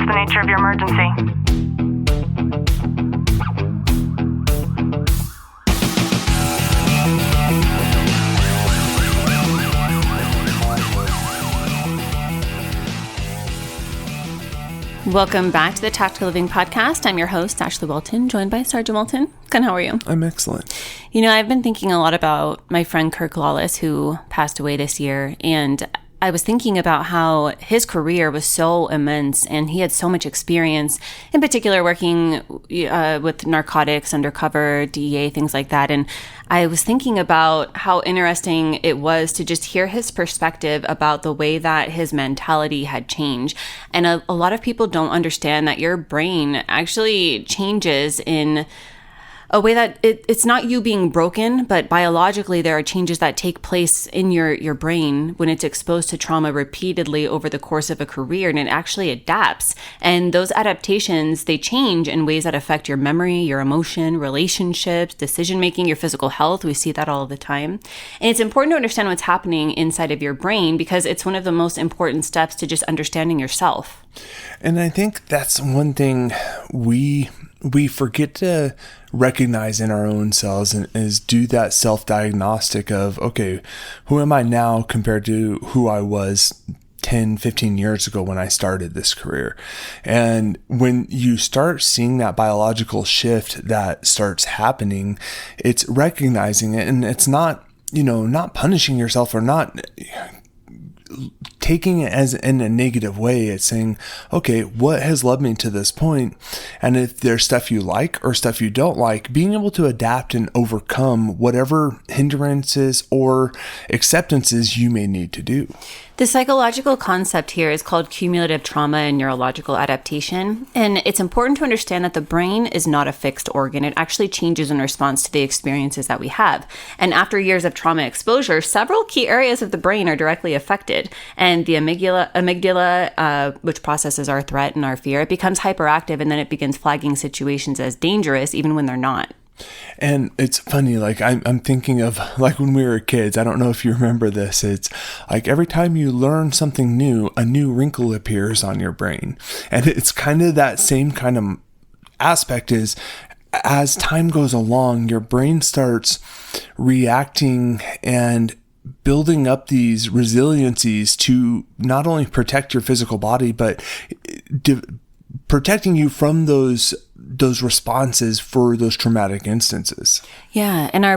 the nature of your emergency? Welcome back to the Tactical Living Podcast. I'm your host, Ashley Walton, joined by Sergeant Walton. Ken, how are you? I'm excellent. You know, I've been thinking a lot about my friend Kirk Lawless, who passed away this year, and I was thinking about how his career was so immense and he had so much experience, in particular working with narcotics, undercover, DEA, things like that. And I was thinking about how interesting it was to just hear his perspective about the way that his mentality had changed. And a lot of people don't understand that your brain actually changes in a way that it's not you being broken, but biologically there are changes that take place in your brain when it's exposed to trauma repeatedly over the course of a career, and it actually adapts. And those adaptations, they change in ways that affect your memory, your emotion, relationships, decision-making, your physical health. We see that all the time. And it's important to understand what's happening inside of your brain because it's one of the most important steps to just understanding yourself. And I think that's one thing we forget to recognize in our own selves and is do that self-diagnostic of, okay, who am I now compared to who I was 10, 15 years ago when I started this career. And when you start seeing that biological shift that starts happening, it's recognizing it, and it's not, not punishing yourself or not taking it as in a negative way. It's saying, okay, what has led me to this point? And if there's stuff you like or stuff you don't like, being able to adapt and overcome whatever hindrances or acceptances you may need to do. The psychological concept here is called cumulative trauma and neurological adaptation. And it's important to understand that the brain is not a fixed organ. It actually changes in response to the experiences that we have. And after years of trauma exposure, several key areas of the brain are directly affected. And the amygdala, which processes our threat and our fear, it becomes hyperactive, and then it begins flagging situations as dangerous even when they're not. And it's funny, like I'm thinking of like when we were kids. I don't know if you remember this. It's like every time you learn something new, a new wrinkle appears on your brain. And it's kind of that same kind of aspect is as time goes along, your brain starts reacting and building up these resiliencies to not only protect your physical body, but protecting you from those responses for those traumatic instances. Yeah. And I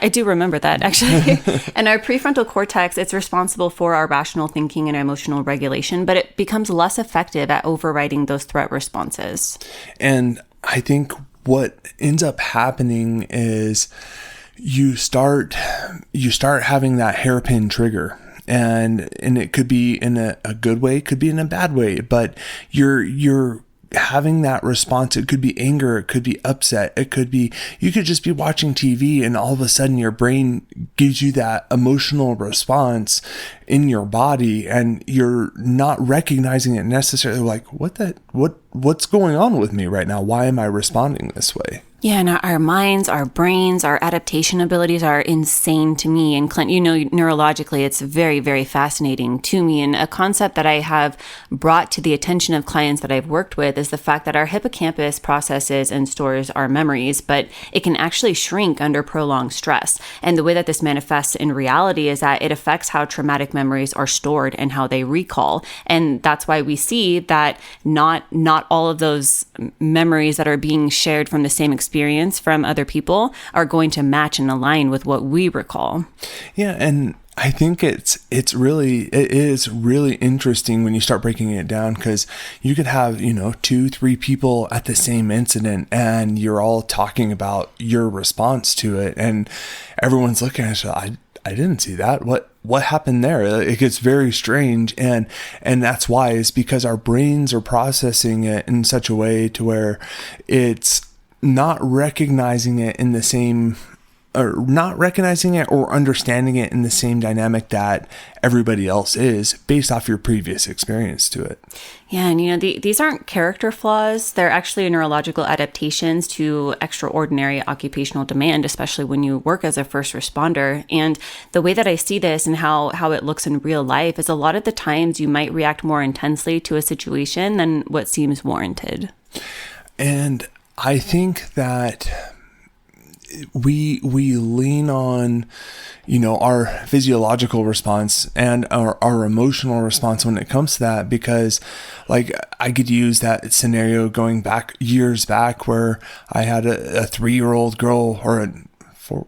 do remember that actually. And our prefrontal cortex, it's responsible for our rational thinking and emotional regulation, but it becomes less effective at overriding those threat responses. And I think what ends up happening is you start having that hairpin trigger. And it could be in a good way, it could be in a bad way, but you're having that response. It could be anger, it could be upset, you could just be watching TV and all of a sudden your brain gives you that emotional response in your body and you're not recognizing it necessarily, like what's going on with me right now? Why am I responding this way? Yeah, and our minds, our brains, our adaptation abilities are insane to me. And Clint, neurologically, it's very, very fascinating to me. And a concept that I have brought to the attention of clients that I've worked with is the fact that our hippocampus processes and stores our memories, but it can actually shrink under prolonged stress. And the way that this manifests in reality is that it affects how traumatic memories are stored and how they recall. And that's why we see that not all of those memories that are being shared from the same experience from other people are going to match and align with what we recall. Yeah, and I think it is really interesting when you start breaking it down, because you could have 2-3 people at the same incident and you're all talking about your response to it and everyone's looking at you, I didn't see that. What happened there? It gets very strange, and that's why, is because our brains are processing it in such a way to where it's not recognizing it in the same or not recognizing it or understanding it in the same dynamic that everybody else is based off your previous experience to it. Yeah, and these aren't character flaws. They're actually neurological adaptations to extraordinary occupational demand, especially when you work as a first responder. And the way that I see this and how it looks in real life is a lot of the times you might react more intensely to a situation than what seems warranted. And I think that we lean on, our physiological response and our emotional response when it comes to that, because like I could use that scenario going back years back where I had a 3-year-old girl or a 4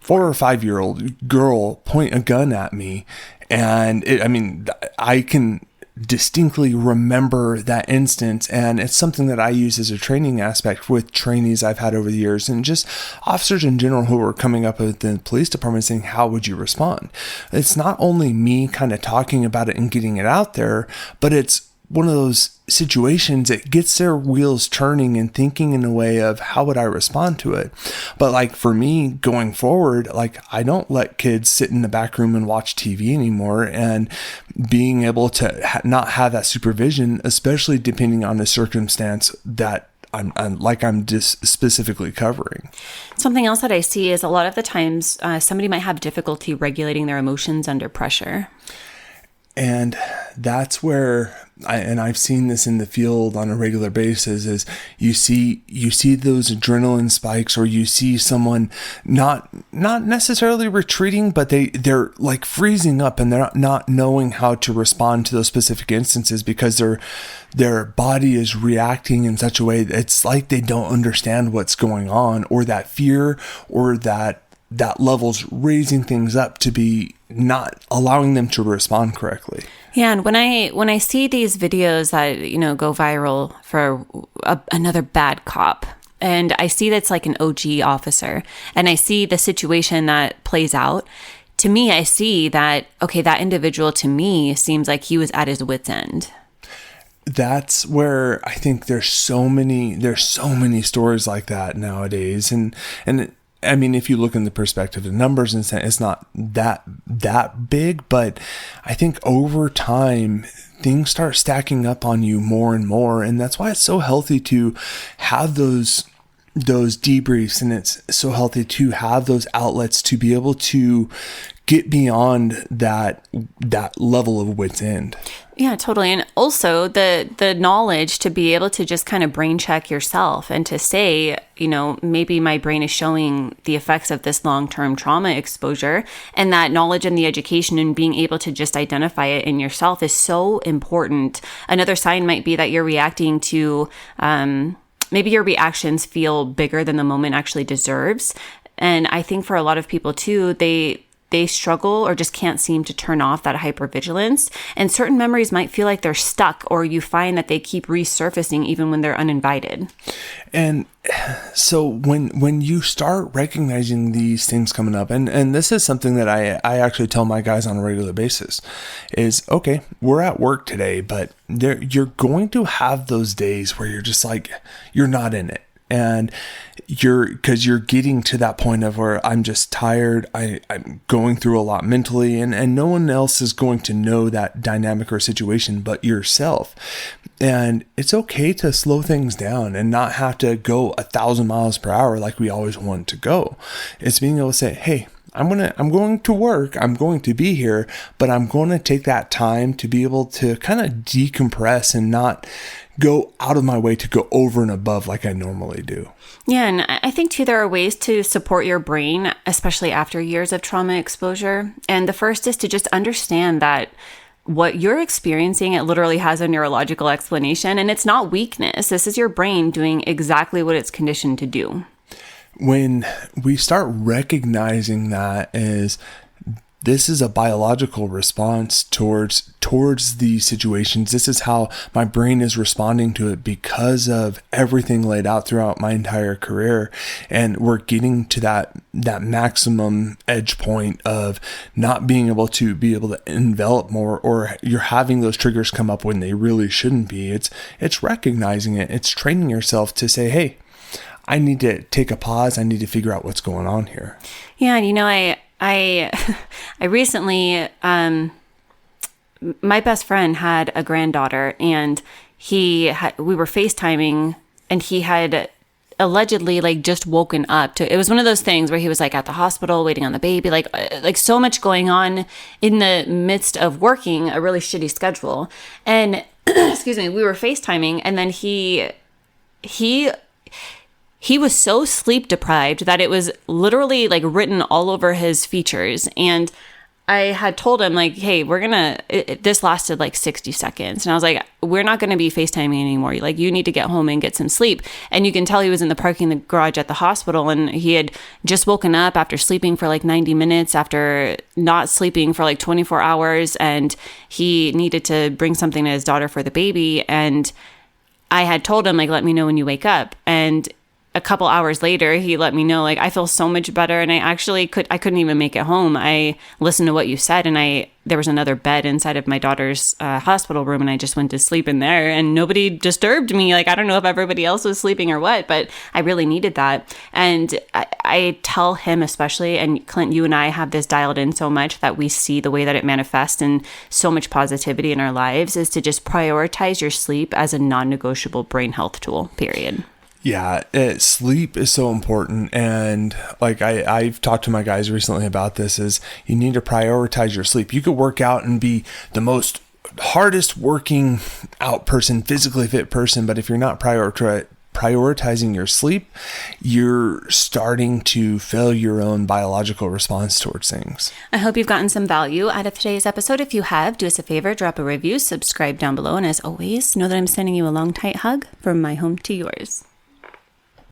or 5-year-old girl point a gun at me. And I can distinctly remember that instance, and it's something that I use as a training aspect with trainees I've had over the years and just officers in general who are coming up with the police department saying, how would you respond? It's not only me kind of talking about it and getting it out there, but it's one of those situations that gets their wheels turning and thinking in a way of how would I respond to it. But like for me going forward, like I don't let kids sit in the back room and watch TV anymore, and being able to not have that supervision, especially depending on the circumstance that I'm just specifically covering. Something else that I see is a lot of the times somebody might have difficulty regulating their emotions under pressure. And that's where I've seen this in the field on a regular basis, is you see those adrenaline spikes, or you see someone not necessarily retreating, but they're like freezing up and they're not knowing how to respond to those specific instances because their body is reacting in such a way that it's like they don't understand what's going on, or that fear or that level's raising things up to be not allowing them to respond correctly. Yeah, and when I see these videos that go viral for another bad cop, and I see that's like an OG officer, and I see the situation that plays out, to me I see that that individual to me seems like he was at his wit's end. That's where I think there's so many stories like that nowadays, and I mean, if you look in the perspective of numbers, and it's not that big, but I think over time things start stacking up on you more and more, and that's why it's so healthy to have those debriefs, and it's so healthy to have those outlets to be able to get beyond that level of wit's end. Yeah, totally. And also the knowledge to be able to just kind of brain check yourself and to say, maybe my brain is showing the effects of this long-term trauma exposure, and that knowledge and the education and being able to just identify it in yourself is so important. Another sign might be that you're reacting to, maybe your reactions feel bigger than the moment actually deserves. And I think for a lot of people too, they struggle or just can't seem to turn off that hypervigilance. And certain memories might feel like they're stuck, or you find that they keep resurfacing even when they're uninvited. And so when you start recognizing these things coming up, and this is something that I actually tell my guys on a regular basis, is, okay, we're at work today, but you're going to have those days where you're just like, you're not in it. And because you're getting to that point of where I'm just tired, I'm going through a lot mentally, and no one else is going to know that dynamic or situation but yourself. And it's okay to slow things down and not have to go 1,000 miles per hour like we always want to go. It's being able to say, hey, I'm going to work, I'm going to be here, but I'm going to take that time to be able to kind of decompress and not go out of my way to go over and above like I normally do. Yeah, and I think too, there are ways to support your brain, especially after years of trauma exposure. And the first is to just understand that what you're experiencing, it literally has a neurological explanation, and it's not weakness. This is your brain doing exactly what it's conditioned to do. When we start recognizing that as this is a biological response towards these situations, this is how my brain is responding to it because of everything laid out throughout my entire career, and we're getting to that maximum edge point of not being able to envelop more, or you're having those triggers come up when they really shouldn't be. It's recognizing it. It's training yourself to say, hey, I need to take a pause. I need to figure out what's going on here. Yeah. And I recently, my best friend had a granddaughter, and we were FaceTiming, and he had allegedly like just woken up to, it was one of those things where he was like at the hospital waiting on the baby, like so much going on in the midst of working a really shitty schedule. And excuse me, we were FaceTiming, and then he was so sleep deprived that it was literally like written all over his features. And I had told him like, hey, this lasted like 60 seconds. And I was like, we're not going to be FaceTiming anymore. Like, you need to get home and get some sleep. And you can tell he was in the parking garage at the hospital, and he had just woken up after sleeping for like 90 minutes, after not sleeping for like 24 hours. And he needed to bring something to his daughter for the baby. And I had told him like, let me know when you wake up. And a couple hours later, he let me know, like, I feel so much better. And I couldn't even make it home. I listened to what you said, and there was another bed inside of my daughter's hospital room, and I just went to sleep in there, and nobody disturbed me. Like, I don't know if everybody else was sleeping or what, but I really needed that. And I tell him especially, and Clint, you and I have this dialed in so much that we see the way that it manifests and so much positivity in our lives, is to just prioritize your sleep as a non-negotiable brain health tool, period. Yeah, sleep is so important. And like I've talked to my guys recently about this, is you need to prioritize your sleep. You could work out and be the most hardest working out person, physically fit person, but if you're not prioritizing your sleep, you're starting to fail your own biological response towards things. I hope you've gotten some value out of today's episode. If you have, do us a favor, drop a review, subscribe down below, and as always, know that I'm sending you a long, tight hug from my home to yours.